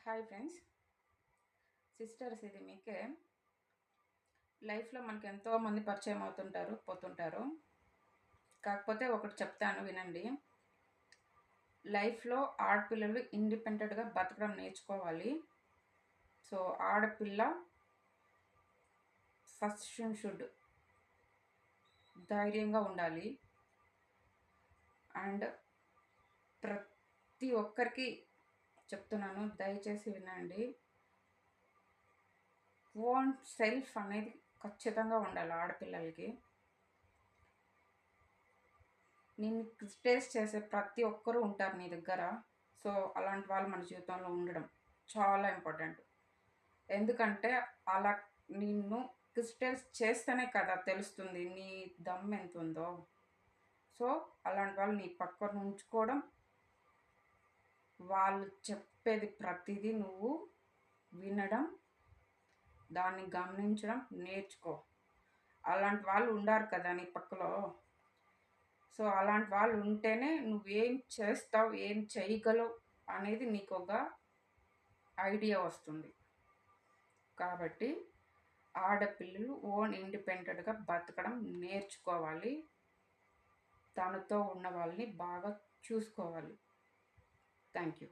Hi friends, sisters, ఇది మీకే. లైఫ్లో మనకు ఎంతోమంది పరిచయం అవుతుంటారు, పోతుంటారు. కాకపోతే ఒకటి చెప్తాను, వినండి. లైఫ్లో ఆడపిల్లలు ఇండిపెండెంట్గా బతకడం నేర్చుకోవాలి. సో ఆడపిల్ల ఫస్ట్ షుడ్ ధైర్యంగా ఉండాలి. అండ్ ప్రతి ఒక్కరికి చెప్తున్నాను, దయచేసి వినండి. ఓన్ సెల్ఫ్ అనేది ఖచ్చితంగా ఉండాలి ఆడపిల్లలకి. నేను క్రిటిసైజ్ చేసే ప్రతి ఒక్కరూ ఉంటారు నీ దగ్గర. సో అలాంటి వాళ్ళు మన జీవితంలో ఉండడం చాలా ఇంపార్టెంట్. ఎందుకంటే అలా నిన్ను క్రిటిసైజ్ చేస్తేనే కదా తెలుస్తుంది నీ దమ్ ఎంత ఉందో. సో అలాంటి వాళ్ళు నీ పక్కన ఉంచుకోవడం, వాళ్ళు చెప్పేది ప్రతిదీ నువ్వు వినడం, దాన్ని గమనించడం నేర్చుకో. అలాంటి వాళ్ళు ఉండారు కదా నీ పక్కలో. సో అలాంటి వాళ్ళు ఉంటేనే నువ్వేం చేస్తావు, ఏం చేయగలవు అనేది నీకు ఒక ఐడియా వస్తుంది. కాబట్టి ఆడపిల్లలు ఓన్ ఇండిపెండెంట్గా బతకడం నేర్చుకోవాలి. తనతో ఉన్న వాళ్ళని బాగా చూసుకోవాలి. Thank you.